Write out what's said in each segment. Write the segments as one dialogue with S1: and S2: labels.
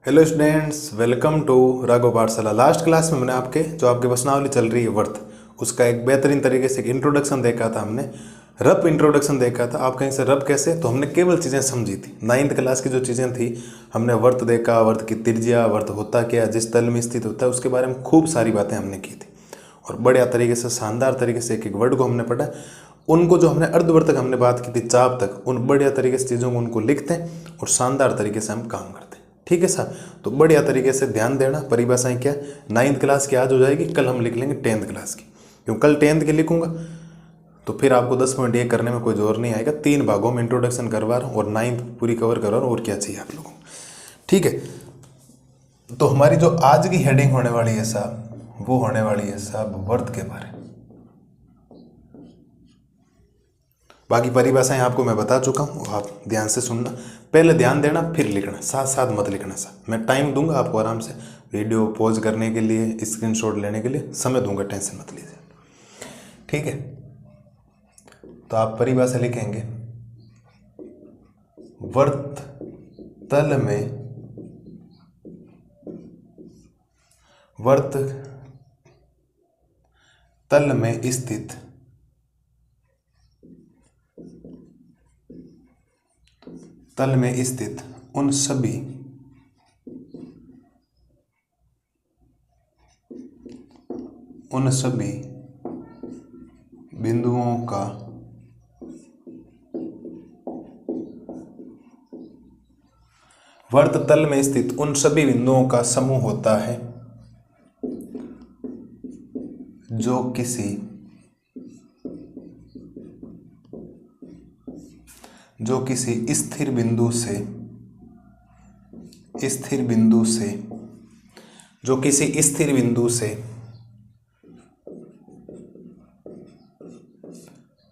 S1: Hello students, welcome to Raghav Pathshala. Last class में मैंने जो आपके प्रश्नावली चल रही है वर्थ, उसका एक बेहतरीन तरीके से एक इंट्रोडक्शन देखा था। हमने रफ इंट्रोडक्शन देखा था। आप कहीं से रफ कैसे, तो हमने केवल चीज़ें समझी थी। 9th क्लास की जो चीज़ें थी, हमने वर्थ देखा, वर्थ की त्रिज्या, वर्थ होता क्या, जिस तल में स्थित होता है, उसके बारे में खूब सारी बातें हमने की थी। और बढ़िया तरीके से, शानदार तरीके से एक एक वर्ड को हमने पढ़ा। उनको जो हमने अर्धवर्त तक हमने बात की थी, चाप तक, उन बढ़िया तरीके से चीज़ों को उनको लिखते हैं और शानदार तरीके से हम काम करते हैं। ठीक है साहब, तो बढ़िया तरीके से ध्यान देना। परिभाषाएं क्या, 9th क्लास की आज हो जाएगी, कल हम लिख लेंगे 10th क्लास की। क्यों कल 10th की लिखूंगा तो फिर आपको 10 पॉइंट ये करने में कोई जोर नहीं आएगा। 3 भागों में इंट्रोडक्शन करवा रहा हूँ और 9th पूरी कवर करवा रहा हूँ। और क्या चाहिए आप लोगों को, ठीक है। तो हमारी जो आज की हेडिंग होने वाली है साहब, वो होने वाली है साहब वर्थ के बारे में। बाकी परिभाषाएं आपको मैं बता चुका हूँ, आप ध्यान से सुनना। पहले ध्यान देना, फिर लिखना, साथ साथ मत लिखना साहब। मैं टाइम दूंगा आपको आराम से, वीडियो पॉज करने के लिए, स्क्रीनशॉट लेने के लिए समय दूंगा, टेंशन मत लीजिए, ठीक है। तो आप परिभाषा लिखेंगे, वर्त तल में, वर्त तल में स्थित उन सभी बिंदुओं का वर्त तल में स्थित उन सभी बिंदुओं का समूह होता है जो किसी स्थिर बिंदु से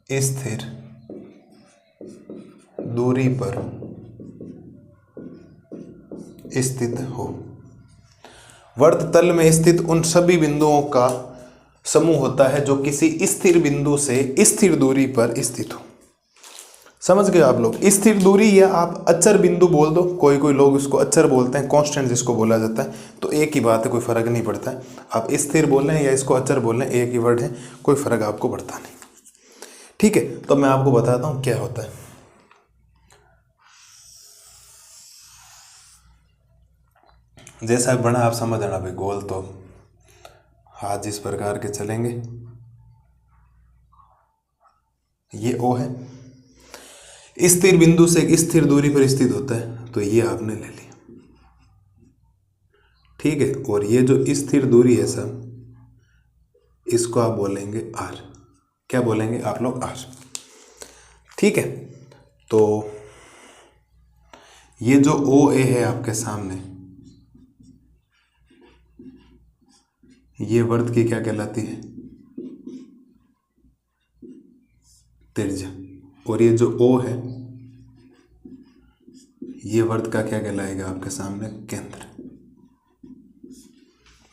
S1: स्थिर दूरी पर स्थित हो। वर्त तल में स्थित उन सभी बिंदुओं का समूह होता है जो किसी स्थिर बिंदु से स्थिर दूरी पर स्थित हो। समझ गए आप लोग। स्थिर दूरी, या आप अचर बिंदु बोल दो, कोई लोग इसको अचर बोलते हैं, कांस्टेंट जिसको बोला जाता है, तो एक ही बात है, कोई फर्क नहीं पड़ता है। आप स्थिर बोल रहे हैं या इसको अचर बोल रहे हैं, एक ही वर्ड है, कोई फर्क आपको पड़ता नहीं, ठीक है। तो मैं आपको बताता हूं क्या होता है। जैसा बना आप समझ आना भाई। गोल तो हाथ जिस प्रकार के चलेंगे, ये ओ है, स्थिर बिंदु से एक स्थिर दूरी पर स्थित होता है, तो ये आपने ले लिया, ठीक है। और ये जो स्थिर दूरी है सर, इसको आप बोलेंगे आर। क्या बोलेंगे आप लोग? आर, ठीक है। तो ये जो ओ ए है आपके सामने, ये वर्त की क्या कहलाती है? त्रिज्या। और ये जो ओ है, ये वर्त का क्या कहलाएगा आपके सामने? केंद्र।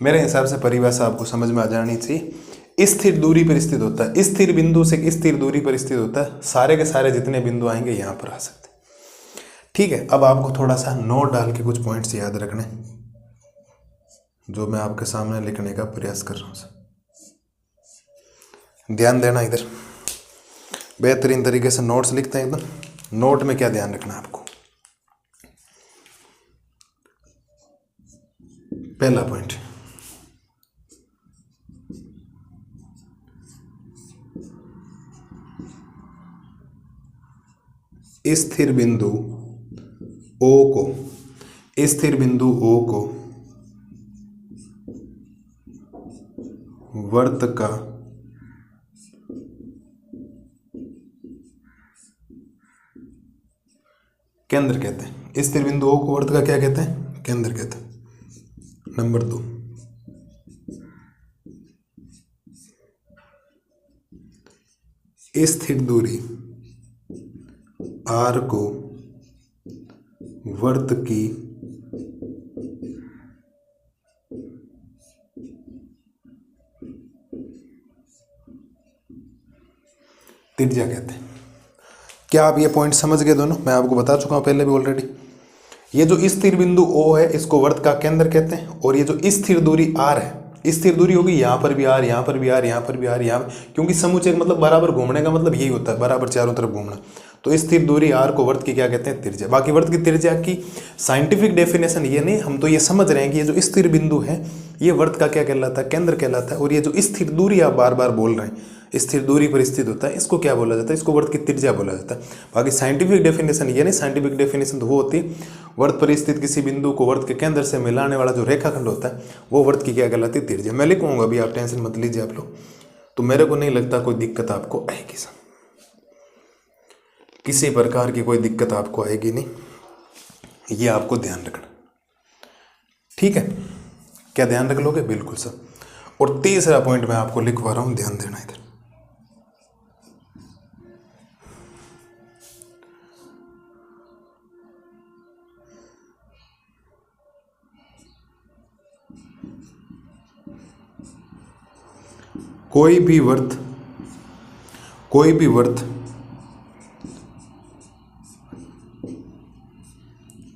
S1: मेरे हिसाब से परिभाषा आपको समझ में आ जानी चाहिए। स्थिर दूरी पर स्थित होता है, स्थिर बिंदु से स्थिर दूरी पर स्थित होता है। सारे के सारे जितने बिंदु आएंगे यहां पर आ सकते, ठीक है। अब आपको थोड़ा सा नोट डाल के कुछ पॉइंट्स याद रखने, जो मैं आपके सामने लिखने का प्रयास कर रहा हूं। ध्यान देना, इधर बेहतरीन तरीके से नोट्स लिखते हैं एकदम। नोट में क्या ध्यान रखना आपको? पहला पॉइंट, स्थिर बिंदु ओ को वर्त का केंद्र कहते हैं। स्थिर बिंदु ओ को वर्त का क्या कहते हैं? केंद्र कहते हैं। नंबर 2, स्थिर दूरी आर को वर्त की त्रिज्या कहते हैं। क्या आप ये पॉइंट समझ गए दोनों? मैं आपको बता चुका हूं पहले भी ऑलरेडी। ये जो स्थिर बिंदु O है इसको वर्त का केंद्र कहते हैं, और ये जो स्थिर दूरी R है, स्थिर दूरी होगी यहाँ पर भी R, यहाँ पर भी R, यहाँ पर भी R, यहाँ, क्योंकि समुच्चय मतलब बराबर घूमने का मतलब यही होता है, बराबर चारों तरफ घूमना। तो स्थिर दूरी R को वर्त की क्या कहते हैं, त्रिज्या। बाकी वर्त की त्रिज्या की साइंटिफिक डेफिनेशन ये नहीं, हम तो ये समझ रहे हैं कि ये जो स्थिर बिंदु है ये वर्त का क्या कहलाता है, केंद्र कहलाता है। और ये जो स्थिर दूरी आप बार बार बोल रहे हैं, स्थिर दूरी पर स्थित होता है, इसको क्या बोला जाता है, इसको वर्त की त्रिज्या बोला जाता है। बाकी साइंटिफिक डेफिनेशन ये नहीं, साइंटिफिक डेफिनेशन तो वो होती है वर्त पर स्थित किसी बिंदु को वर्त के केंद्र से मिलाने वाला जो रेखाखंड होता है वो वर्त की क्या कहलाती है, त्रिज्या। मैं लिखूंगा अभी, आप टेंशन मत लीजिए आप लोग। तो मेरे को नहीं लगता कोई दिक्कत आपको आएगी सर, किसी प्रकार की कोई दिक्कत आपको आएगी नहीं, ये आपको ध्यान रखना, ठीक है। क्या ध्यान रख लोगे, बिल्कुल सर। और तीसरा पॉइंट मैं आपको लिखवा रहा हूं, ध्यान देना इधर। कोई भी वर्त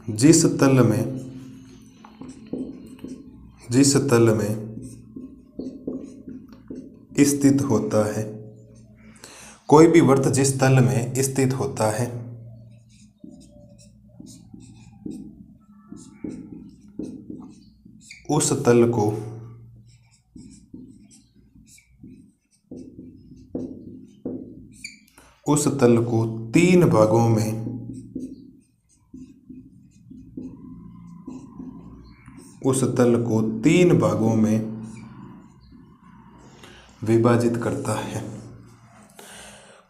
S1: जिस तल में स्थित होता है, कोई भी वर्त जिस तल में स्थित होता है उस तल को तीन भागों में विभाजित करता है।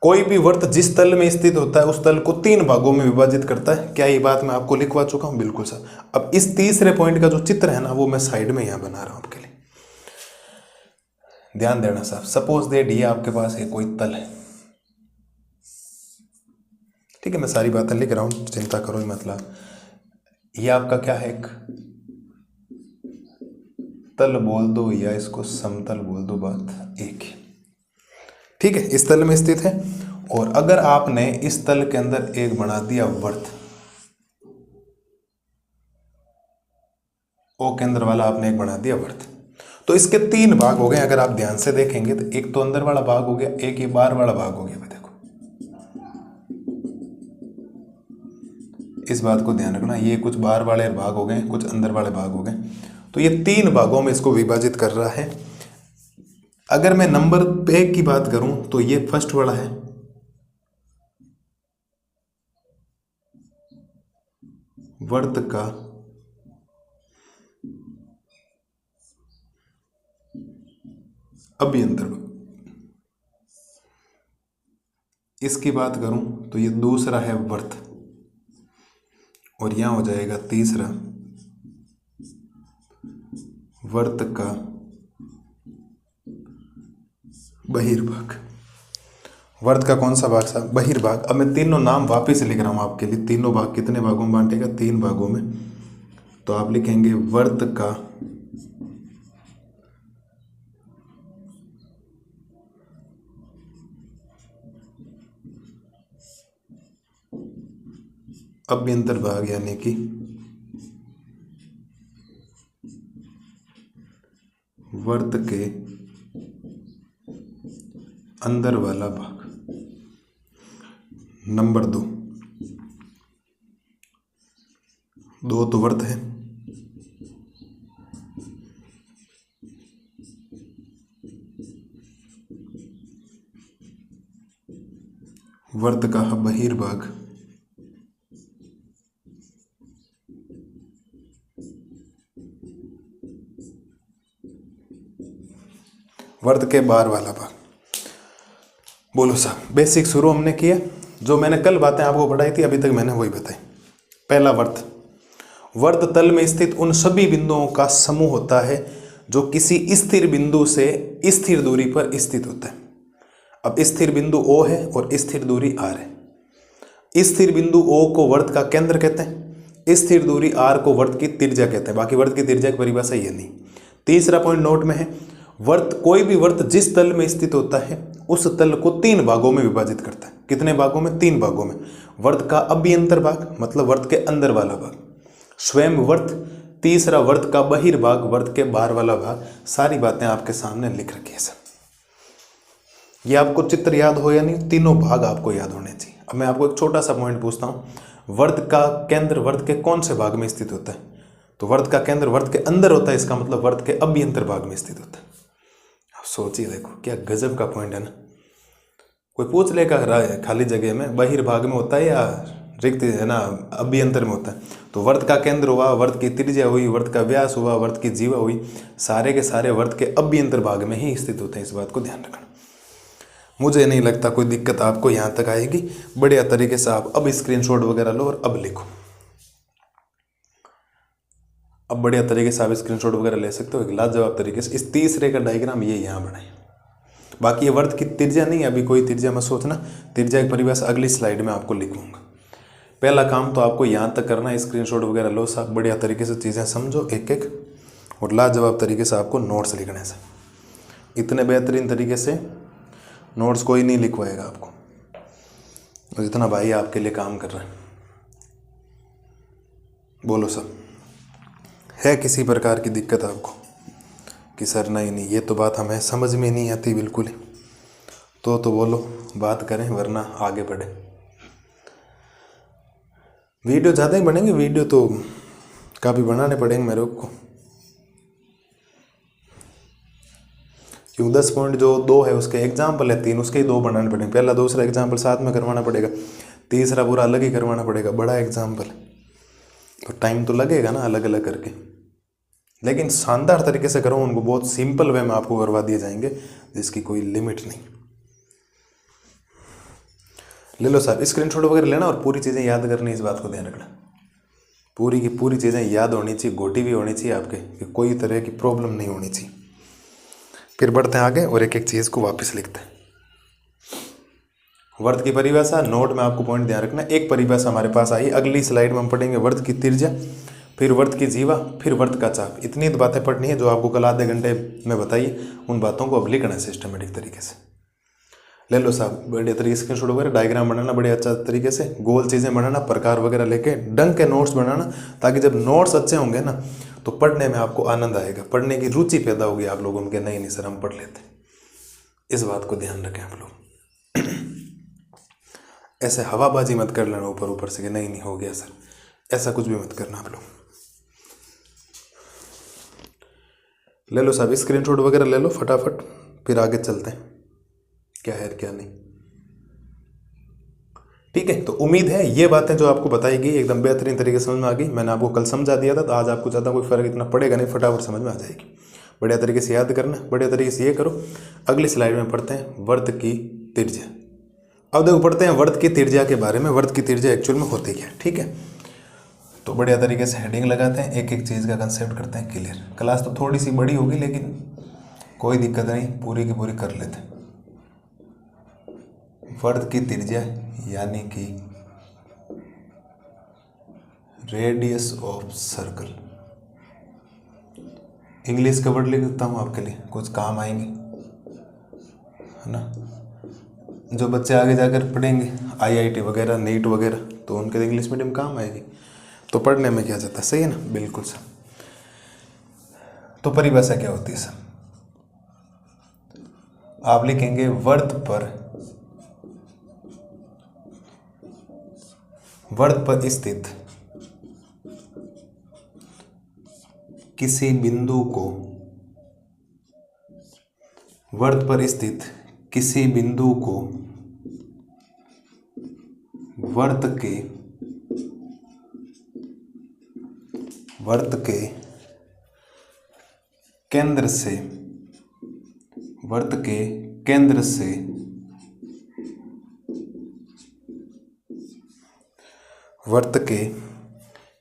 S1: कोई भी वर्त जिस तल में स्थित होता है उस तल को तीन भागों में विभाजित करता है। क्या ये बात मैं आपको लिखवा चुका हूं, बिल्कुल सर। अब इस तीसरे पॉइंट का जो चित्र है ना वो मैं साइड में यहां बना रहा हूं आपके लिए, ध्यान देना साहब। सपोज दैट ये आपके पास है कोई तल है, ठीक है, मैं सारी बातें लिख रहा हूं, चिंता करो ही मतलब। ये आपका क्या है, एक तल बोल दो या इसको समतल बोल दो, बात एक है, ठीक है। इस तल में स्थित है, और अगर आपने इस तल के अंदर एक बना दिया वर्त, ओ केंद्र वाला आपने एक बना दिया वर्त, तो इसके तीन भाग हो गए। अगर आप ध्यान से देखेंगे तो एक तो अंदर वाला भाग हो गया, एक ये बाहर वाला भाग हो गया। देखो इस बात को ध्यान रखना, ये कुछ बाहर वाले भाग हो गए, कुछ अंदर वाले भाग हो गए, तो ये तीन भागों में इसको विभाजित कर रहा है। अगर मैं नंबर एक की बात करूं तो ये फर्स्ट वाला है, वर्त का अभ्यंतर भाग। इसकी बात करूं तो ये दूसरा है वर्त, और यहां हो जाएगा तीसरा वर्त का बहिर्भाग। वर्त का कौन सा भाग साहब, बहिर्भाग। अब मैं तीनों नाम वापिस लिख रहा हूं आपके लिए। तीनों भाग कितने भागों में बांटेगा, तीन भागों में। तो आप लिखेंगे वर्त का अभ्यंतर भाग, यानी कि वर्त के अंदर वाला भाग। नंबर दो तो वर्त है, वर्त का बहिर्भाग, वर्त के बाहर वाला भाग। बोलो साहब, बेसिक शुरू हमने किया, जो मैंने कल बातें आपको पढ़ाई थी अभी तक मैंने वही बताई। पहला वर्त, वर्त तल में स्थित उन सभी बिंदुओं का समूह होता है जो किसी स्थिर बिंदु से स्थिर दूरी पर स्थित होता है। अब स्थिर बिंदु O है और स्थिर दूरी R है। स्थिर बिंदु O को वर्त का केंद्र कहते हैं, स्थिर दूरी R को वर्त की त्रिज्या कहते हैं। बाकी वर्त की त्रिज्या की परिभाषा ये नहीं। तीसरा पॉइंट नोट में है, वर्त, कोई भी वर्त जिस तल में स्थित होता है उस तल को तीन भागों में विभाजित करता है। कितने भागों में, तीन भागों में। वर्त का अभ्यंतर भाग मतलब वर्त के अंदर वाला भाग, स्वयं वर्त, तीसरा वर्त का बहिर्भाग, वर्त के बाहर वाला भाग, सारी बातें आपके सामने लिख रखी है सर। ये आपको चित्र याद हो या नहीं, तीनों भाग आपको याद होने चाहिए। अब मैं आपको एक छोटा सा पॉइंट पूछता हूँ, वर्त का केंद्र वर्त के कौन से भाग में स्थित होता है? तो वर्त का केंद्र वर्त के अंदर होता है, इसका मतलब वर्त के अभ्यंतर भाग में स्थित होता है। आप सोचिए, देखो क्या गजब का पॉइंट है ना। कोई पूछ लेगा खाली जगह में बहिर्भाग में होता है या रिक्त है ना अभ्यंतर में होता है, तो वर्त का केंद्र हुआ, वर्त की त्रिज्या हुई, वर्त का व्यास हुआ, वर्त की जीवा हुई, सारे के सारे वर्त के अभ्यंतर भाग में ही स्थित होते हैं। इस बात को ध्यान रखना। मुझे नहीं लगता कोई दिक्कत आपको यहाँ तक आएगी। बढ़िया तरीके से आप अब स्क्रीनशॉट वगैरह लो और अब लिखो। अब बढ़िया तरीके से आप स्क्रीनशॉट वगैरह ले सकते हो एक लाजवाब तरीके से। इस तीसरे का डायग्राम ये यहाँ बनाए। बाकी ये वर्त की त्रिज्या नहीं है, अभी कोई त्रिज्या मत सोचना, त्रिज्या की परिभाषा अगली स्लाइड में आपको लिखूंगा। पहला काम तो आपको यहाँ तक करना है, स्क्रीनशॉट वगैरह लो सब, बढ़िया तरीके से चीज़ें समझो एक एक, और लाजवाब तरीके से आपको नोट्स लिखने से। इतने बेहतरीन तरीके से नोट्स कोई नहीं लिखवाएगा आपको, और इतना भाई आपके लिए काम कर रहा है। बोलो सब, है किसी प्रकार की दिक्कत आपको कि सर नहीं ये तो बात हमें समझ में नहीं आती बिल्कुल ही, तो बोलो, बात करें, वरना आगे बढ़े। वीडियो ज़्यादा ही बनेंगे, वीडियो तो काफ़ी बनाने पड़ेंगे मेरे को, क्यों 10 पॉइंट जो 2 है उसके एग्जाम्पल है 3, उसके ही 2 बनाने पड़ेंगे। पहला दूसरा एग्जाम्पल साथ में करवाना पड़ेगा, तीसरा पूरा अलग ही करवाना पड़ेगा, बड़ा एग्जाम्पल, तो टाइम तो लगेगा ना अलग अलग करके। लेकिन शानदार तरीके से करो उनको, बहुत सिंपल वे में आपको करवा दिए जाएंगे जिसकी कोई लिमिट नहीं। ले लो साहब स्क्रीनशॉट वगैरह लेना, और पूरी चीज़ें याद करनी, इस बात को ध्यान रखना। पूरी की पूरी चीज़ें याद होनी चाहिए, गोटी भी होनी चाहिए आपके, कि कोई तरह की प्रॉब्लम नहीं होनी चाहिए। फिर बढ़ते हैं आगे और एक एक चीज़ को वापस लिखते हैं। वर्त की परिभाषा, नोट में आपको पॉइंट ध्यान रखना। एक परिभाषा हमारे पास आई, अगली स्लाइड में हम पढ़ेंगे वर्त की त्रिज्या, फिर वर्त की जीवा, फिर वर्त का चाप। इतनी तो बातें पढ़नी है जो आपको कल आधे घंटे में बताइए, उन बातों को अब लिखना है सिस्टमेटिक तरीके से। ले लो साहब बढ़िया तरीके से स्क्रीनशॉट वगैरह, डायग्राम बनाना बढ़िया अच्छा तरीके से, गोल चीज़ें बनाना, प्रकार वगैरह लेके डंग के नोट्स बनाना, ताकि जब नोट्स अच्छे होंगे ना तो पढ़ने में आपको आनंद आएगा, पढ़ने की रुचि पैदा होगी आप लोगों में, नहीं सर हम पढ़ लेते। इस बात को ध्यान रखें आप लोग। ऐसे हवाबाजी मत कर लेना ऊपर ऊपर से कि नहीं हो गया सर, ऐसा कुछ भी मत करना आप लोग। ले लो साहब स्क्रीनशॉट वगैरह ले लो फटाफट, फिर आगे चलते हैं क्या है क्या नहीं। ठीक है, तो उम्मीद है ये बातें जो आपको बताई गई एकदम बेहतरीन तरीके से समझ में आ गई। मैंने आपको कल समझा दिया था, तो आज आपको ज़्यादा कोई फर्क इतना पड़ेगा नहीं, फटाफट समझ में आ जाएगी। बढ़िया तरीके से याद करना, बढ़िया तरीके से ये करो। अगली स्लाइड में पढ़ते हैं वर्त की त्रिज्या। अब देखो पढ़ते हैं वर्त की त्रिज्या के बारे में, वर्त की त्रिज्या एक्चुअल में होती क्या है। ठीक है, तो बढ़िया तरीके से हेडिंग लगाते हैं, एक एक चीज़ का कंसेप्ट करते हैं क्लियर। क्लास तो थोड़ी सी बड़ी होगी लेकिन कोई दिक्कत नहीं, पूरी की पूरी कर लेते हैं। वर्त की त्रिज्या यानी कि रेडियस ऑफ सर्कल, इंग्लिश का वर्ड लिख देता हूँ आपके लिए, कुछ काम आएंगे है ना। जो बच्चे आगे जाकर पढ़ेंगे IIT वगैरह, नीट वगैरह, तो उनके इंग्लिश मीडियम काम आएगी, तो पढ़ने में क्या जाता है, सही है ना, बिल्कुल सर। तो परिभाषा क्या होती है सर, आप लिखेंगे वर्त पर स्थित किसी बिंदु को, वर्त पर स्थित किसी बिंदु को वर्त के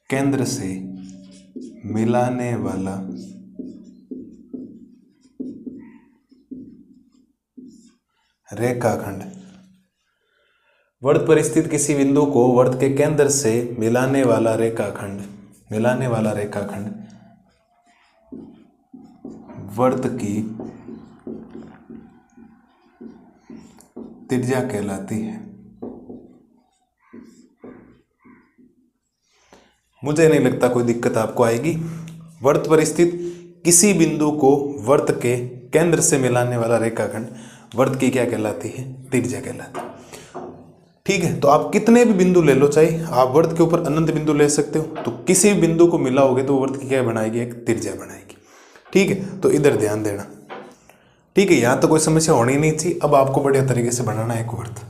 S1: केंद्र से मिलाने वाला रेखाखंड। वर्त पर स्थित किसी बिंदु को वर्त के केंद्र से मिलाने वाला रेखाखंड वर्त की त्रिज्या कहलाती है। मुझे नहीं लगता कोई दिक्कत आपको आएगी। वर्त पर स्थित किसी बिंदु को वर्त के केंद्र से मिलाने वाला रेखाखंड वर्त की क्या कहलाती है? त्रिज्या कहलाती है। ठीक है, तो आप कितने भी बिंदु ले लो, चाहे आप वर्त के ऊपर अनंत बिंदु ले सकते हो, तो किसी भी बिंदु को मिलाओगे तो वर्त की क्या बनाएगी? एक त्रिज्या बनाएगी। ठीक है, तो इधर ध्यान देना। ठीक है, यहां तो कोई समस्या होनी नहीं थी। अब आपको बढ़िया तरीके से बनाना है एक वर्त।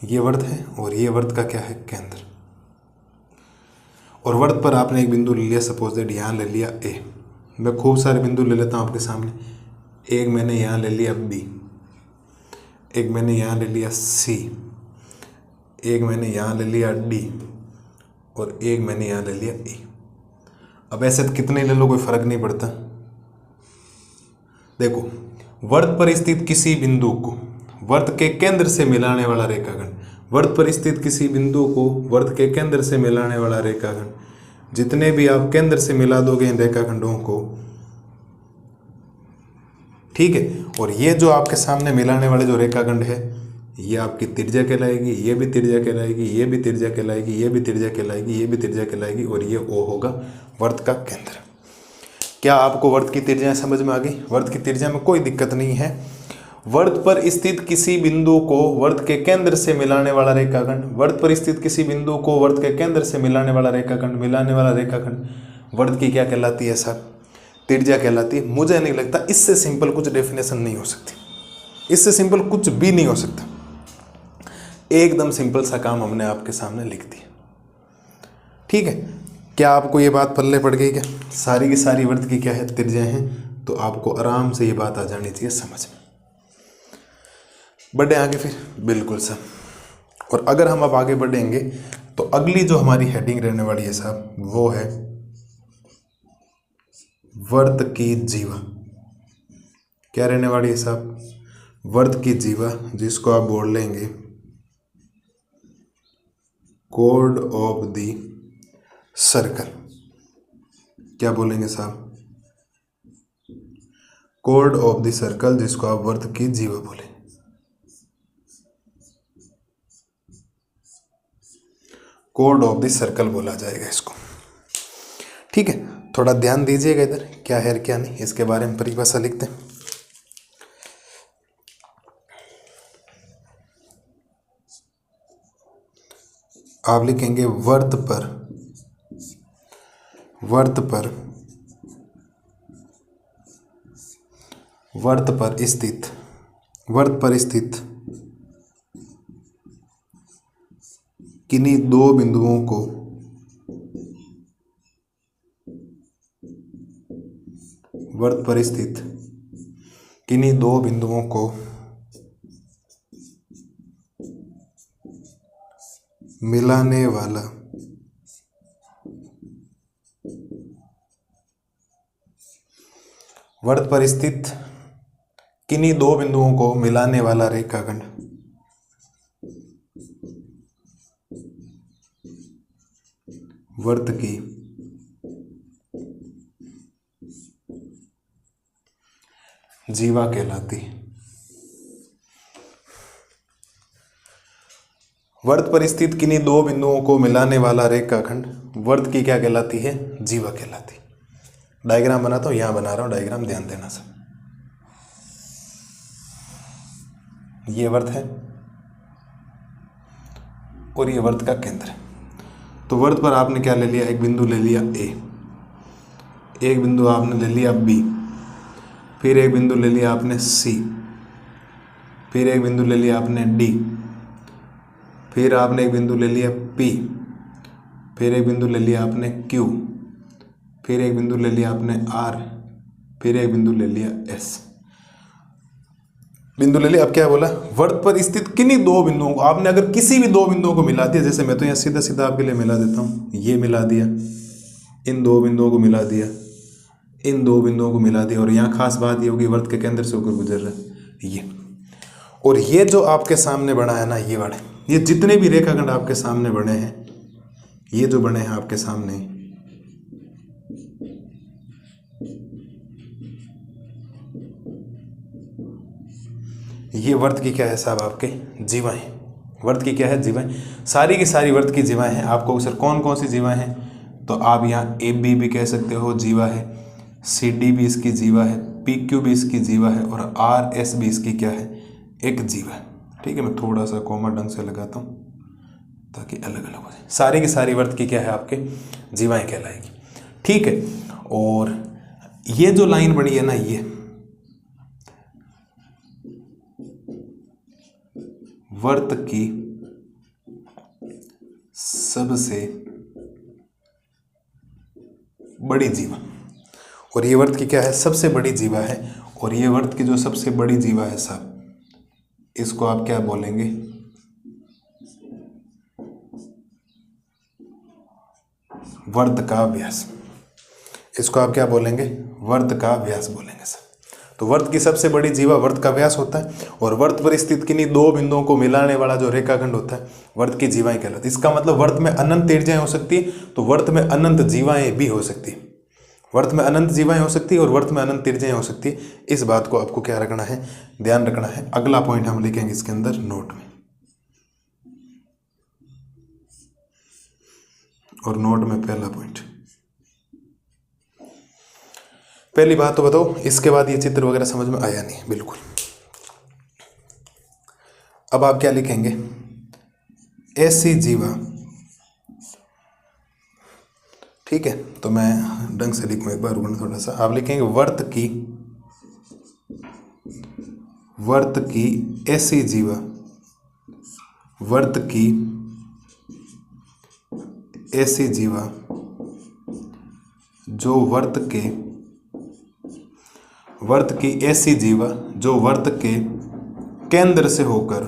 S1: ये वर्त है और ये वर्त का क्या है? केंद्र। और वर्त पर आपने एक बिंदु ले लिया, सपोज दैट यहाँ ले लिया ए। मैं खूब सारे बिंदु ले लेता हूँ आपके सामने। एक मैंने यहाँ ले लिया बी, एक मैंने यहाँ ले लिया सी, एक मैंने यहाँ ले लिया डी और एक मैंने यहाँ ले लिया ई। अब ऐसे कितने ले लो कोई फर्क नहीं पड़ता। देखो, वर्त पर स्थित किसी बिंदु को वर्त के केंद्र से मिलाने वाला रेखाखंड, वर्त पर स्थित किसी बिंदु को वर्त के केंद्र से मिलाने वाला रेखाखंड, जितने भी आप केंद्र से मिला दोगे इन रेखाखंडों को, ठीक है, और ये जो आपके सामने मिलाने वाले जो रेखाखंड है, ये आपकी त्रिज्या कहलाएगी, ये भी त्रिज्या कहलाएगी, ये भी त्रिज्या कहलाएगी, ये भी त्रिज्या कहलाएगी, ये भी त्रिज्या कहलाएगी, और ये ओ होगा वर्त का केंद्र। क्या आपको वर्त की त्रिज्या समझ में आ गई? वर्त की त्रिज्या में कोई दिक्कत नहीं है। वर्त पर स्थित किसी बिंदु को वर्त के केंद्र से मिलाने वाला रेखाखंड, वर्त पर स्थित किसी बिंदु को वर्त के केंद्र से मिलाने वाला रेखाखंड, मिलाने वाला रेखाखंड वर्त की क्या कहलाती है साहब? त्रिज्या कहलाती है। मुझे नहीं लगता इससे सिंपल कुछ डेफिनेशन नहीं हो सकती, इससे सिंपल कुछ भी नहीं हो सकता। एकदम सिंपल सा काम हमने आपके सामने लिख दिया। ठीक है, क्या आपको ये बात पल्ले पड़ गई? क्या सारी की सारी वर्त की क्या है? त्रिज्या है। तो आपको आराम से ये बात आ जानी चाहिए समझ में। बढ़े आगे फिर? बिल्कुल सर। और अगर हम अब आगे बढ़ेंगे तो अगली जो हमारी हेडिंग रहने वाली है साहब, वो है वर्त की जीवा। क्या रहने वाली है साहब? वर्त की जीवा, जिसको आप बोल लेंगे कोड ऑफ द सर्कल। क्या बोलेंगे साहब? कोड ऑफ द सर्कल, जिसको आप वर्त की जीवा बोलेंगे। कोड ऑफ द सर्कल बोला जाएगा इसको। ठीक है, थोड़ा ध्यान दीजिएगा इधर, क्या है क्या नहीं, इसके बारे में परिभाषा लिखते हैं। आप लिखेंगे वर्त पर स्थित किन्हीं दो बिंदुओं को वर्त पर स्थित किन्हीं दो बिंदुओं को मिलाने वाला वर्त पर स्थित किन्हीं दो बिंदुओं को मिलाने वाला रेखाखंड वर्त की जीवा कहलाती है। वर्त पर स्थित किन्हीं दो बिंदुओं को मिलाने वाला रेखाखंड वर्त की क्या कहलाती है? जीवा कहलाती है। डायग्राम बनाता हूं, यहां बना रहा हूं डायग्राम, ध्यान देना सब। ये वर्त है और ये वर्त का केंद्र है। तो वर्त पर आपने क्या ले लिया? एक बिंदु ले लिया ए, एक बिंदु आपने ले लिया बी, फिर एक बिंदु ले लिया आपने सी, फिर एक बिंदु ले लिया आपने डी, फिर आपने एक बिंदु ले लिया पी, फिर एक बिंदु ले लिया आपने क्यू, फिर एक बिंदु ले लिया आपने आर, फिर एक बिंदु ले लिया एस। बिंदु ले लिया। अब क्या बोला? वर्त पर स्थित किन्हीं दो बिंदुओं को, आपने अगर किसी भी दो बिंदुओं को मिला दिया, जैसे मैं तो यहाँ सीधा सीधा आपके लिए मिला देता हूँ, ये मिला दिया, इन दो बिंदुओं को मिला दिया, इन दो बिंदुओं को मिला दिया, और यहाँ खास बात ये होगी वर्त के केंद्र से होकर गुजर रहा है ये। और ये जो आपके सामने बना है ना, ये वाले, ये जितने भी रेखाखंड आपके सामने बने हैं, ये जो बने हैं आपके सामने, ये वर्त की क्या है साहब? आपके जीवा है, वर्त की क्या है, जीवाएं। सारी की सारी वर्त की जीवाएं हैं। आपको सर कौन कौन सी जीवाएं हैं, तो आप यहाँ ए बी भी कह सकते हो, जीवा है, सी डी भी इसकी जीवा है, पी क्यू भी इसकी जीवा है, और आर एस भी इसकी क्या है, एक जीवा है। ठीक है, मैं थोड़ा सा कोमा ढंग से लगाता हूँ ताकि अलग अलग हो जाए। सारी की सारी वर्त की क्या है, आपके जीवाएं कहलाएगी। ठीक है, और ये जो लाइन बनी है ना, ये वर्त की सबसे बड़ी जीवा, और ये वर्त की क्या है, सबसे बड़ी जीवा है। और ये वर्त की जो सबसे बड़ी जीवा है साहब, इसको आप क्या बोलेंगे, वर्त का व्यास। इसको आप क्या बोलेंगे, वर्त का व्यास बोलेंगे सर। तो वर्त की सबसे बड़ी जीवा वर्त का व्यास होता है, और वर्त पर स्थित किन्हीं दो बिंदुओं को मिलाने वाला जो रेखाखंड होता है, वर्त की जीवाएं कहलाती है। इसका मतलब वर्त में अनंत त्रिज्याएं हो सकती है, तो वर्त में अनंत जीवाएं भी हो सकती है। वर्त में अनंत जीवाएं हो सकती है और वर्त में अनंत त्रिज्याएं हो सकती है। इस बात को आपको क्या रखना है, ध्यान रखना है। अगला पॉइंट हम लिखेंगे इसके अंदर नोट में, और नोट में पहला पॉइंट। पहली बात तो बताओ, इसके बाद ये चित्र वगैरह समझ में आया नहीं, बिल्कुल। अब आप क्या लिखेंगे, ऐसी जीवा। ठीक है, तो मैं ढंग से लिखूँ एक बार, थोड़ा सा आप लिखेंगे, वर्त की ऐसी जीवा, वर्त की ऐसी जीवा जो वर्त की ऐसी जीवा जो वर्त के केंद्र से होकर,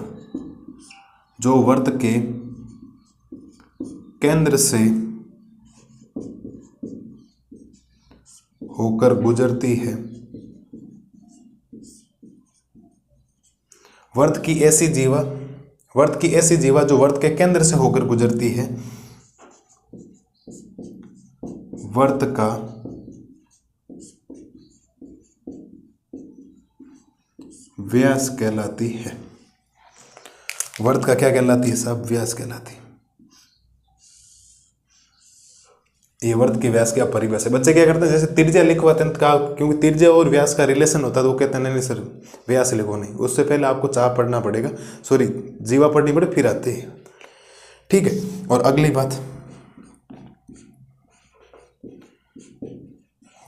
S1: जो वर्त के केंद्र से होकर गुजरती है। वर्त की ऐसी जीवा जो वर्त के केंद्र से होकर गुजरती है, वर्त का व्यास कहलाती है। वर्त का क्या कहलाती है साहब, व्यास कहलाती है। ये वर्त की व्यास की परिभाषा। बच्चे क्या करते हैं, जैसे त्रिज्या लिखवाते हैं, क्योंकि त्रिज्या और व्यास का रिलेशन होता है, तो वो कहते हैं नहीं सर व्यास लिखो नहीं, उससे पहले आपको चाप पढ़ना पड़ेगा, सॉरी जीवा पढ़नी पड़े, फिर आते हैं। ठीक है, और अगली बात,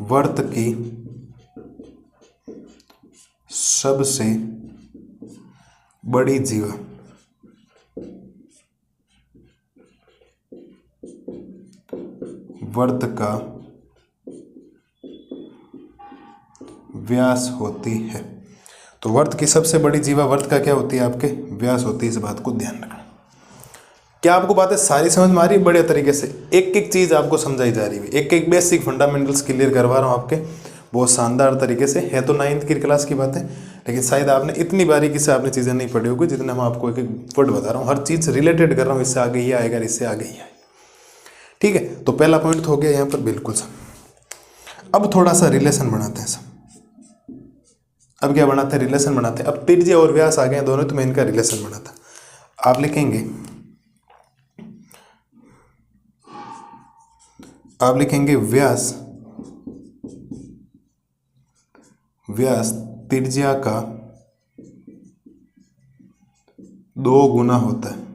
S1: वर्त की सबसे बड़ी जीवा वर्त का व्यास होती है। तो वर्त की सबसे बड़ी जीवा वर्त का क्या होती है, आपके व्यास होती है। इस बात को ध्यान रखना। क्या आपको बातें सारी समझ में आ रही है? बढ़िया तरीके से एक एक चीज आपको समझाई जा रही है, एक एक बेसिक फंडामेंटल्स क्लियर करवा रहा हूँ आपके, बहुत शानदार तरीके से। है तो 9th की क्लास की बातें, लेकिन शायद आपने इतनी बारीकी से आपने चीज़ें नहीं पढ़ी होगी जितना मैं आपको एक एक वर्ड बता रहा हूँ, हर चीज़ रिलेटेड कर रहा हूँ, इससे आगे ही आएगा, इससे आगे ही आएगा। ठीक है, तो पहला पॉइंट तो हो गया यहाँ पर बिल्कुल सब। अब थोड़ा सा रिलेशन बनाते हैं सब। अब क्या बनाते हैं, रिलेशन बनाते हैं। अब त्रिज्या और व्यास आ गए दोनों, तो मैं इनका रिलेशन बनाता। आप लिखेंगे व्यास त्रिज्या का 2 गुना होता है।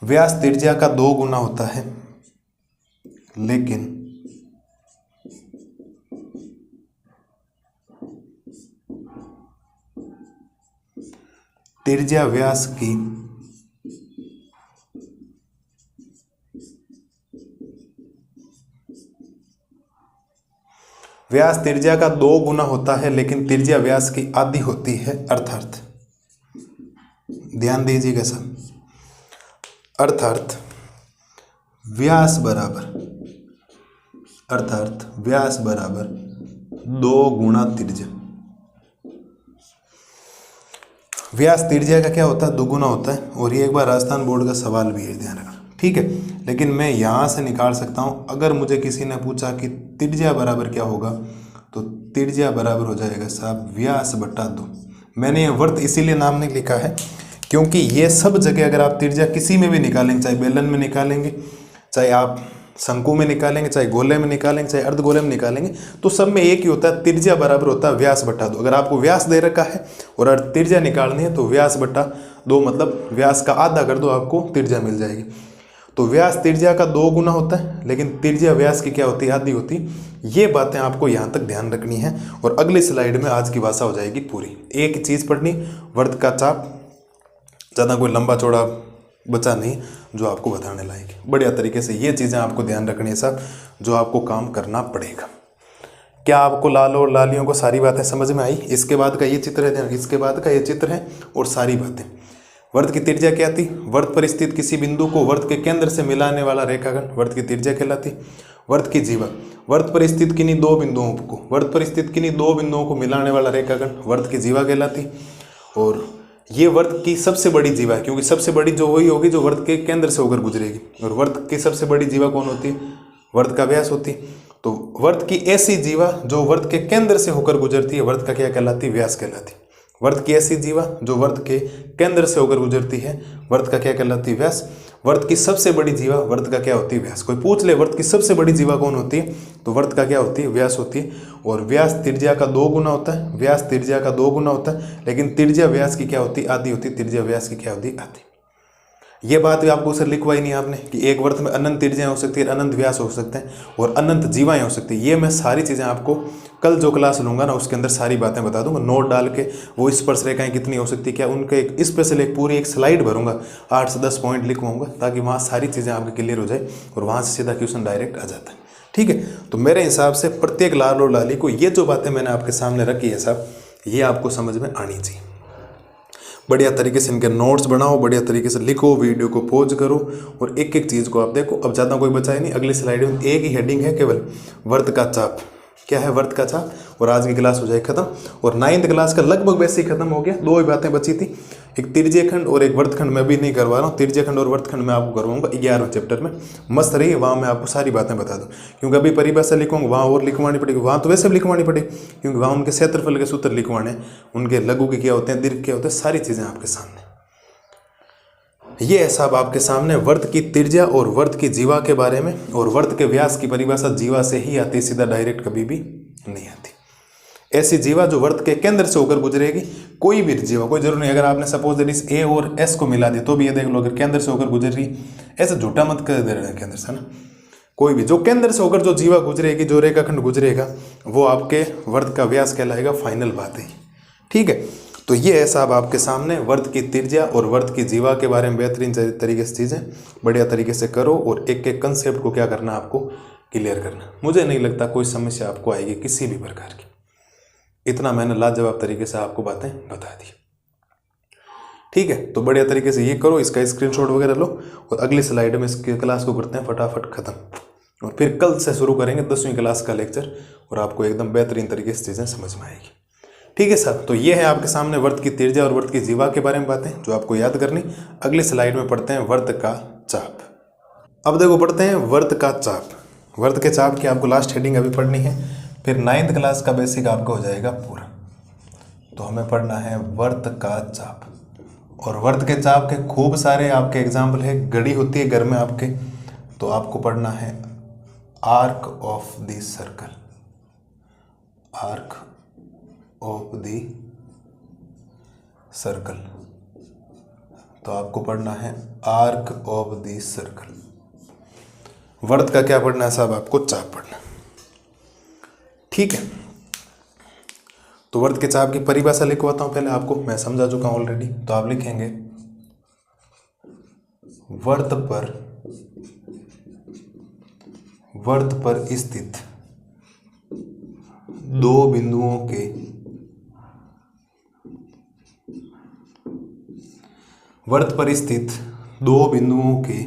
S1: व्यास त्रिज्या का 2 गुना होता है, लेकिन त्रिज्या व्यास की व्यास त्रिज्या का 2 गुना होता है, लेकिन त्रिज्या व्यास की आधी होती है। अर्थात ध्यान दीजिएगा सब, अर्थात व्यास बराबर 2 गुना त्रिज्या। व्यास त्रिज्या का क्या होता है, 2 गुना होता है। और ये एक बार राजस्थान बोर्ड का सवाल भी है, ध्यान रखना। ठीक है, लेकिन मैं यहाँ से निकाल सकता हूँ। अगर मुझे किसी ने पूछा कि त्रिज्या बराबर क्या होगा, तो त्रिज्या बराबर हो जाएगा साहब व्यास बटा 2। मैंने ये वर्त इसीलिए नाम नहीं लिखा है क्योंकि ये सब जगह अगर आप त्रिज्या किसी में भी निकालेंगे, चाहे बेलन में निकालेंगे, चाहे आप शंकु में निकालेंगे, चाहे गोले में निकालेंगे, चाहे अर्धगोले में निकालेंगे, तो सब में एक ही होता है, त्रिज्या बराबर होता है व्यास बटा 2। अगर आपको व्यास दे रखा है और अगर त्रिज्या निकालनी है तो व्यास बटा 2 मतलब व्यास का आधा कर दो, आपको त्रिज्या मिल जाएगी। तो व्यास त्रिज्या का 2 गुना होता है, लेकिन त्रिज्या व्यास की क्या होती है, आधी होती है। ये बातें आपको यहाँ तक ध्यान रखनी है और अगली स्लाइड में आज की भाषा हो जाएगी पूरी। एक ही चीज़ पढ़नी, वर्त का चाप, ज़्यादा कोई लंबा चौड़ा बचा नहीं जो आपको बताने लायक है। बढ़िया तरीके से ये चीज़ें आपको ध्यान रखनी है सब, जो आपको काम करना पड़ेगा। क्या आपको लालो और लालियों को सारी बातें समझ में आई? इसके बाद का ये चित्र है, इसके बाद का ये चित्र है और सारी बातें। वर्त की त्रिज्या क्या थी? वर्त पर स्थित किसी बिंदु को वर्त के केंद्र से मिलाने वाला रेखाखंड वर्त की त्रिज्या कहलाती। वर्त की जीवा, वर्त पर स्थित किन्हीं दो बिंदुओं को मिलाने वाला रेखाखंड वर्त की जीवा कहलाती। और ये वर्त की सबसे बड़ी जीवा है, क्योंकि सबसे बड़ी जो वही होगी जो वर्त के केंद्र से होकर गुजरेगी, और वर्त की सबसे बड़ी जीवा कौन होती है? वर्त का व्यास होती है। तो वर्त की ऐसी जीवा जो वर्त के केंद्र से होकर गुजरती है, वर्त का क्या कहलाती? व्यास कहलाती। वर्त की ऐसी जीवा जो वर्त के केंद्र से होकर गुजरती है, वर्त का क्या कहलाती? व्यास। वर्त की सबसे बड़ी जीवा वर्त का क्या होती है? व्यास। कोई पूछ ले वर्त की सबसे बड़ी जीवा कौन होती है, तो वर्त का क्या होती है? व्यास होती है। और व्यास त्रिज्या का 2 गुना होता है, व्यास त्रिज्या का 2 गुना होता है, लेकिन त्रिज्या व्यास की क्या होती है? आधी होती है। त्रिज्या व्यास की क्या होती है? आधी। ये बात भी आपको सर लिखवाई नहीं आपने कि एक वर्त में अनंत त्रिज्याएं हो सकती है, अनंत व्यास हो सकते हैं और अनंत जीवाएं हो सकती है। ये मैं सारी चीज़ें आपको कल जो क्लास लूंगा ना उसके अंदर सारी बातें बता दूंगा, नोट डाल के। वो स्पर्श रेखाएं कितनी हो सकती है, क्या उनके एक स्पेशल एक पूरी एक स्लाइड भरूंगा, 8 से 10 पॉइंट लिखवाऊंगा, ताकि वहाँ सारी चीज़ें आपके क्लियर हो जाए और वहाँ से सीधा क्वेश्चन डायरेक्ट आ जाता है। ठीक है, तो मेरे हिसाब से प्रत्येक लाल और लाली को ये जो बातें मैंने आपके सामने रखी है साहब, ये आपको समझ में आनी चाहिए। बढ़िया तरीके से इनके नोट्स बनाओ, बढ़िया तरीके से लिखो, वीडियो को पॉज करो और एक एक चीज़ को आप देखो। अब ज़्यादा कोई बचा ही नहीं, अगली स्लाइड में एक ही हेडिंग है केवल, वर्त का चाप। क्या है? वर्त का चाप। और आज की क्लास हो जाए खत्म। और 9th क्लास का लगभग वैसे ही खत्म हो गया। 2 ही बातें बची थी, एक त्रिज्यखंड और एक वर्तखंड। मैं भी नहीं करवा रहा हूँ, त्रिज्यखंड और वर्तखंड मैं आपको करवाऊंगा 11वें चैप्टर में। मस्त रही, वहाँ मैं आपको सारी बातें बता दूँ, क्योंकि अभी परिभाषा लिखूंगा वहाँ और लिखवानी पड़ेगी, वहाँ तो वैसे भी लिखवानी पड़ेगी, क्योंकि वहाँ उनके क्षेत्रफल के सूत्र लिखवाने, उनके लघु के क्या होते हैं, दीर्घ क्या होते हैं, सारी चीज़ें आपके सामने। ये है साहब आपके सामने वर्त की त्रिज्या और वर्त की जीवा के बारे में। और वर्त के व्यास की परिभाषा जीवा से ही आती, सीधा डायरेक्ट कभी भी नहीं आती। ऐसी जीवा जो वर्त के केंद्र से होकर गुजरेगी, कोई भी जीवा, कोई जरूर नहीं। अगर आपने सपोज इस ए और एस को मिला दी तो भी ये देख लो, अगर केंद्र से होकर गुजर रही, ऐसे झूठा मत कर दे रहे केंद्र से ना, कोई भी जो केंद्र से होकर जो जीवा गुजरेगी, जो रेखाखंड गुजरेगा, वो आपके वर्त का व्यास कहलाएगा। फाइनल बात है, ठीक है। तो ये है साहब आपके सामने वर्त की त्रिज्या और वर्त की जीवा के बारे में बेहतरीन तरीके से चीज़ें बढ़िया तरीके से करो और एक एक कंसेप्ट को क्या करना आपको क्लियर करना। मुझे नहीं लगता कोई समस्या आपको आएगी किसी भी प्रकार की। इतना मैंने लाजवाब तरीके से आपको बातें बता दी, ठीक है। तो बढ़िया तरीके से ये करो, इसका स्क्रीनशॉट वगैरह लो और अगली स्लाइड में इसकी क्लास को करते हैं फटाफट खत्म। और फिर कल से शुरू करेंगे 10वीं क्लास का लेक्चर और आपको एकदम बेहतरीन तरीके से चीज़ें समझ में आएगी, ठीक है सर। तो ये है आपके सामने वर्त की त्रिज्या और वर्त की जीवा के बारे में बातें जो आपको याद करनी। अगली स्लाइड में पढ़ते हैं वर्त का चाप। अब देखो पढ़ते हैं वर्त का चाप। वर्त के चाप की आपको लास्ट हेडिंग अभी पढ़नी है, फिर 9th क्लास का बेसिक आपको हो जाएगा पूरा। तो हमें पढ़ना है वर्त का चाप। और वर्त के चाप के खूब सारे आपके एग्जाम्पल है, घड़ी होती है घर में आपके, तो आपको पढ़ना है arc of the circle. Arc of the circle, तो आपको पढ़ना है आर्क ऑफ द सर्कल। वर्त का क्या पढ़ना है साहब? आपको चाप पढ़ना, ठीक है। तो वर्त के चाप की परिभाषा लिखवाता हूं पहले आपको, मैं समझा चुका हूं ऑलरेडी। तो आप लिखेंगे वर्त पर स्थित दो बिंदुओं के वर्त पर स्थित दो बिंदुओं के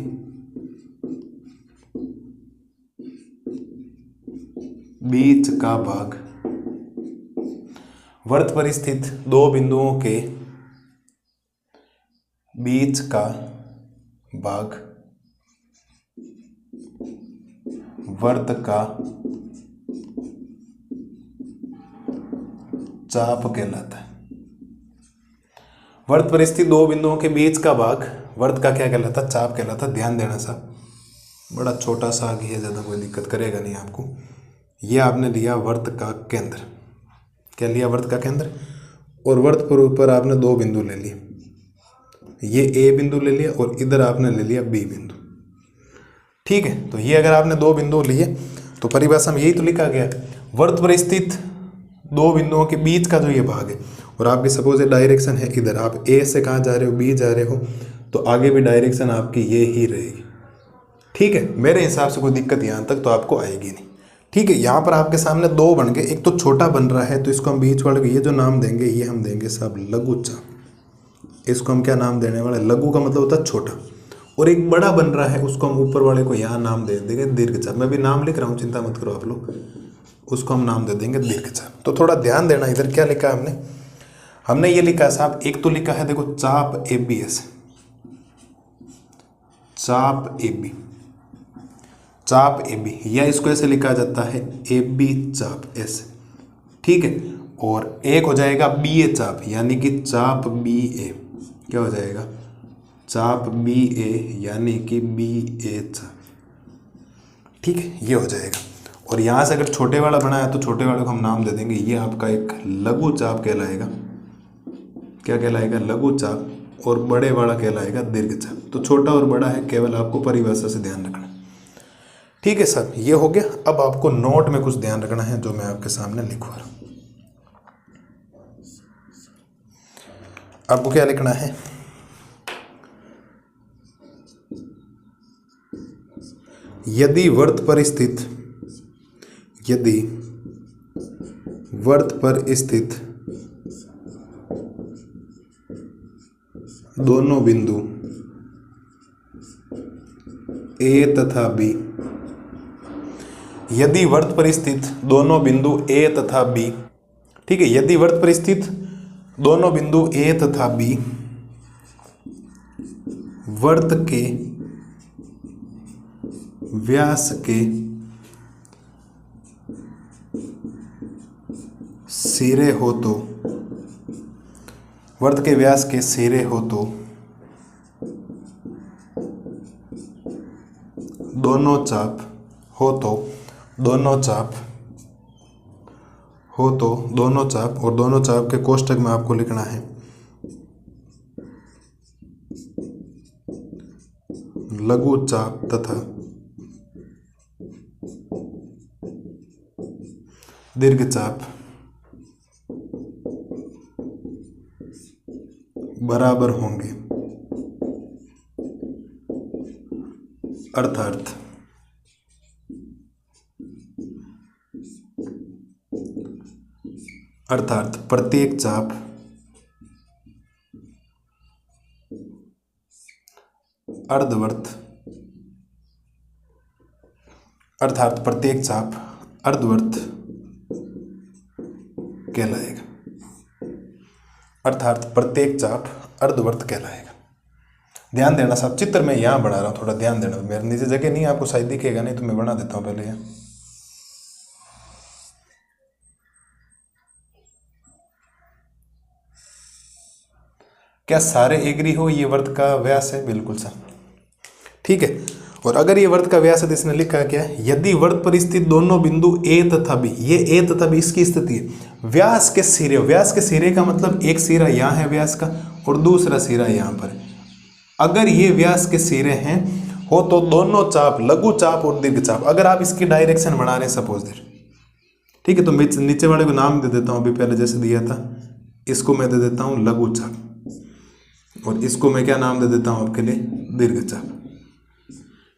S1: बीच का भाग, वर्त पर स्थित दो बिंदुओं के बीच का भाग वर्त का चाप कहलाता है। वर्त पर स्थित दो बिंदुओं के बीच का भाग वर्त का क्या कहलाता? चाप कहलाता। ध्यान देना साहब, बड़ा छोटा सा आगे है, ज़्यादा कोई दिक्कत करेगा नहीं आपको। ये आपने लिया वर्त का केंद्र। क्या लिया? वर्त का केंद्र। और वर्त पर ऊपर आपने दो बिंदु ले लिए, ये ए बिंदु ले लिया और इधर आपने ले लिया बी बिंदु। ठीक है, तो ये अगर आपने दो बिंदु लिए तो परिभाषा में यही तो लिखा गया, वर्त पर स्थित दो बिंदुओं के बीच का जो ये भाग है, और आपकी सपोज डायरेक्शन है इधर, आप ए से कहाँ जा रहे हो? बी जा रहे हो, तो आगे भी डायरेक्शन आपकी ये ही रहेगी। ठीक है, मेरे हिसाब से कोई दिक्कत यहाँ तक तो आपको आएगी नहीं। ठीक है, यहाँ पर आपके सामने दो बन गए, एक तो छोटा बन रहा है तो इसको हम बीच वाले को ये जो नाम देंगे ये हम देंगे साहब लघु चाप। इसको हम क्या नाम देने वाले? लघु का मतलब होता है छोटा। और एक बड़ा बन रहा है उसको हम ऊपर वाले को यहाँ नाम दे देंगे दीर्घ चाप। मैं भी नाम लिख रहा हूँ, चिंता मत करो आप लोग, उसको हम नाम दे देंगे दीर्घ चाप। तो थोड़ा ध्यान देना, इधर क्या लिखा है हमने ये लिखा है साहब, एक तो लिखा है देखो चाप ए बी एस, चाप ए बी, चाप ए बी, या इसको ऐसे लिखा जाता है ए बी चाप ऐसे। ठीक है, और एक हो जाएगा बी ए चाप, यानी कि चाप बी ए। क्या हो जाएगा? चाप बी ए, यानी कि बी ए चाप। ठीक है, ये हो जाएगा। और यहाँ से अगर छोटे वाला बनाया तो छोटे वाले को हम नाम दे देंगे, ये आपका एक लघु चाप कहलाएगा। क्या कहलाएगा? लघु चाप। और बड़े वाला कहलाएगा दीर्घ चाप। तो छोटा और बड़ा है, केवल आपको परिभाषा से ध्यान रखना। ठीक है सर, ये हो गया। अब आपको नोट में कुछ ध्यान रखना है जो मैं आपके सामने लिखवा रहा हूं। आपको क्या लिखना है? यदि वर्त पर स्थित, यदि वर्त पर स्थित दोनों बिंदु ए तथा बी, यदि वर्त पर स्थित दोनों बिंदु ए तथा बी, ठीक है, यदि वर्त पर स्थित दोनों बिंदु ए तथा बी वर्त के व्यास के सिरे हो तो, वर्त के व्यास के सिरे हो तो दोनों चाप हो तो, दोनों चाप हो तो, दोनों चाप, और दोनों चाप के कोष्ठक में आपको लिखना है लघु चाप तथा दीर्घ चाप बराबर होंगे। अर्थात प्रत्येक चाप अर्धवर्त, अर्थात प्रत्येक चाप अर्धवर्त कहलाएगा। अर्थात प्रत्येक चाप अर्धवर्त कहलाएगा। ध्यान देना साहब, चित्र में यहाँ बना रहा हूँ, थोड़ा ध्यान देना। मेरे नीचे जगह नहीं, आपको शायद दिखेगा नहीं तो मैं बना देता हूँ पहले यहाँ। क्या सारे एग्री हो ये वर्त का व्यास है? बिल्कुल सर, ठीक है। और अगर ये वर्त का व्यास है तो इसने लिखा क्या है? यदि वर्त पर स्थित दोनों बिंदु ए तथा बी, ये ए तथा बी इसकी स्थिति है, व्यास के सिरे, व्यास के सिरे का मतलब एक सिरा यहाँ है व्यास का और दूसरा सिरा यहाँ पर है। अगर ये व्यास के सिरे हैं हो तो दोनों चाप, लघु चाप और दीर्घ चाप, अगर आप इसकी डायरेक्शन बना रहे हैं सपोज देर, ठीक है, तो मैं नीचे वाले को नाम दे देता हूँ अभी पहले जैसे दिया था, इसको मैं दे देता हूँ लघु चाप और इसको मैं क्या नाम दे देता हूँ आपके लिए? दीर्घ चाप।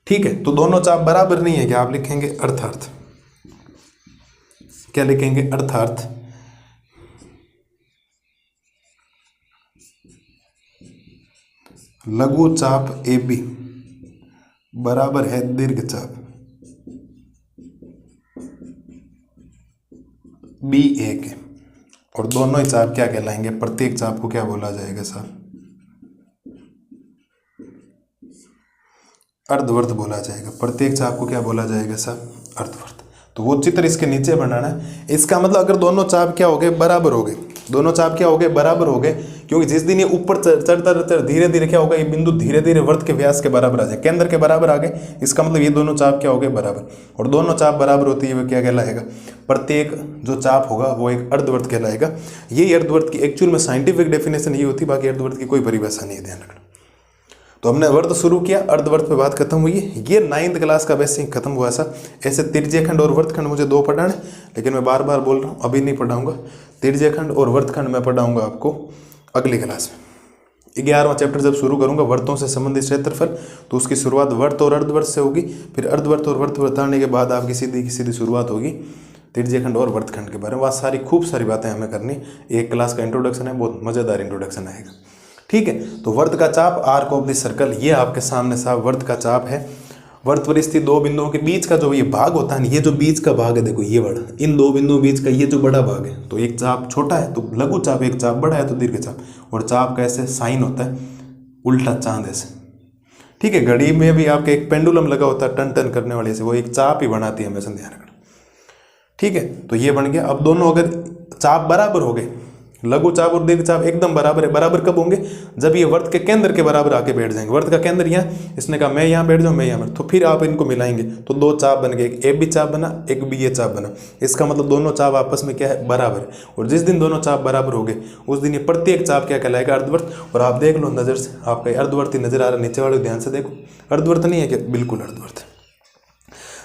S1: ठीक है, तो दोनों चाप बराबर नहीं है, क्या आप लिखेंगे? अर्थात, क्या लिखेंगे? अर्थात लघु चाप ए बी बराबर है दीर्घ चाप बी ए के, और दोनों ही चाप क्या कहलाएंगे? प्रत्येक चाप को क्या बोला जाएगा साहब? अर्धवर्त बोला जाएगा। प्रत्येक चाप को क्या बोला जाएगा साहब? अर्धवर्त। तो वो चित्र इसके नीचे बनाना है। इसका मतलब अगर दोनों चाप क्या हो गए? बराबर हो गए, दोनों चाप क्या हो गए, बराबर हो गए, क्योंकि जिस दिन ये ऊपर चढ़ता धीरे धीरे क्या होगा, ये बिंदु धीरे धीरे वृत्त के व्यास के बराबर आ जाए, केंद्र के बराबर आ गए। इसका मतलब ये दोनों चाप क्या हो गए, बराबर। और दोनों चाप बराबर होती है वो क्या कहलाएगा, प्रत्येक जो चाप होगा वो एक अर्धवृत्त कहलाएगा। ये अर्धवृत्त की एक्चुअल में साइंटिफिक डेफिनेशन ये होती है, बाकी अर्धवृत्त की कोई परिभाषा नहीं है, ध्यान रखना। तो हमने वर्त शुरू किया, अर्धवर्त पे बात खत्म हुई। ये 9th क्लास का बेसिक खत्म हुआ सा। ऐसे त्रिज्यखंड और वर्तखंड मुझे 2 पढ़ाने, लेकिन मैं बार बार बोल रहा हूँ अभी नहीं पढ़ाऊंगा। त्रिज्यखंड और वर्तखंड मैं पढ़ाऊंगा आपको अगली क्लास में। 11वां चैप्टर जब शुरू करूंगा वर्तों से संबंधित क्षेत्रफल, तो उसकी शुरुआत वर्त और अर्धवर्त से होगी, फिर अर्धवर्त और वर्त बताने के बाद आपकी सीधी शुरुआत होगी त्रिज्यखंड और वर्तखंड के बारे में। वहाँ सारी खूब सारी बातें हमें करनी। एक क्लास का इंट्रोडक्शन है, बहुत मज़ेदार इंट्रोडक्शन आएगा, ठीक है। तो वर्त का चाप, आर्क ऑफ द सर्कल, ये आपके सामने साहब वर्त का चाप है। वर्त पर स्थित 2 बिंदुओं के बीच का जो ये भाग होता है, ये जो बीच का भाग है, देखो ये बड़ा, इन 2 बिंदुओं बीच का ये जो बड़ा भाग है, तो एक चाप छोटा है तो लघु चाप, एक चाप बड़ा है तो दीर्घ चाप। और चाप कैसे साइन होता है, उल्टा चांद ऐसे, ठीक है। घड़ी में भी आपके एक पेंडुलम लगा होता है टन टन करने वाले से, वो एक चाप ही बनाती है, हमेशा ध्यान रखना, ठीक है। तो ये बन गया। अब दोनों अगर चाप बराबर हो गए, लघु चाप और दीर्घ चाप एकदम बराबर है। बराबर कब होंगे, जब ये वर्त के केंद्र के बराबर आके बैठ जाएंगे। वर्त का केंद्र यहाँ, इसने कहा मैं यहाँ बैठ जाऊँ, मैं यहाँ, तो फिर आप इनको मिलाएंगे तो 2 चाप बन गए, एक ए बी चाप बना, एक बी ए चाप बना। इसका मतलब दोनों चाप आपस में क्या है, बराबर है। और जिस दिन दोनों चाप बराबर हो गए उस दिन ये प्रत्येक चाप क्या कहलाएगा, अर्धवर्त। और आप देख लो नजर से, आपका अर्धवर्त ही नजर आ रहा है, नीचे वाले ध्यान से देखो, अर्धवर्त नहीं है क्या, बिल्कुल अर्धवर्त।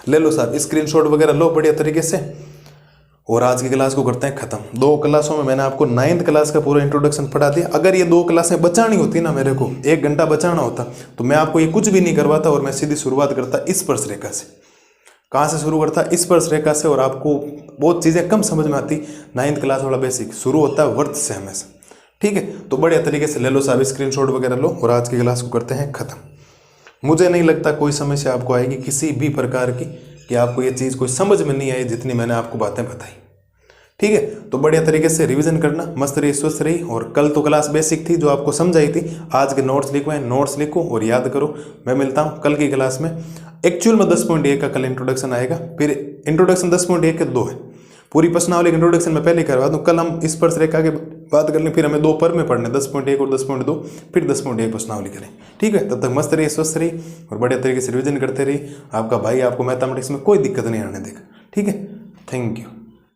S1: ले लो साहब स्क्रीनशॉट वगैरह लो बढ़िया तरीके से, और आज की क्लास को करते हैं खत्म। 2 क्लासों में मैंने आपको 9th क्लास का पूरा इंट्रोडक्शन पढ़ा दिया। अगर ये 2 क्लासें बचानी होती ना, मेरे को 1 घंटा बचाना होता, तो मैं आपको ये कुछ भी नहीं करवाता और मैं सीधी शुरुआत करता स्पर्श रेखा से। कहाँ से शुरू करता, स्पर्श रेखा से। और आपको बहुत चीज़ें कम समझ में आती। 9th क्लास वाला बेसिक शुरू होता है वर्त से हमेशा, ठीक है। तो बढ़िया तरीके से ले लो साहब स्क्रीनशॉट वगैरह लो, और आज की क्लास को करते हैं खत्म। मुझे नहीं लगता कोई समस्या आपको आएगी किसी भी प्रकार की, कि आपको ये चीज़ कोई समझ में नहीं आई जितनी मैंने आपको बातें बताई, ठीक है। तो बढ़िया तरीके से रिवीजन करना, मस्त रही, स्वस्थ रही। और कल तो क्लास बेसिक थी जो आपको समझाई थी, आज के नोट्स लिखवाएं, नोट्स लिखो और याद करो। मैं मिलता हूँ कल की क्लास में। एक्चुअल में 10.1 का कल इंट्रोडक्शन आएगा, फिर इंट्रोडक्शन 10.1 के 2 है। पूरी प्रश्नावली इंट्रोडक्शन में पहले करवा दूँ, कल हम स्पर्श रेखा के बात कर लें, फिर हमें 2 पर में पढ़ने, 10.1 और 10.2, फिर 10.1 प्रश्नावली करें, ठीक है। तब तक मस्त रहिए, स्वस्थ रहिए और बढ़िया तरीके से रिवीजन करते रहिए। आपका भाई आपको मैथमेटिक्स में कोई दिक्कत नहीं आने देगा, ठीक है। Thank you.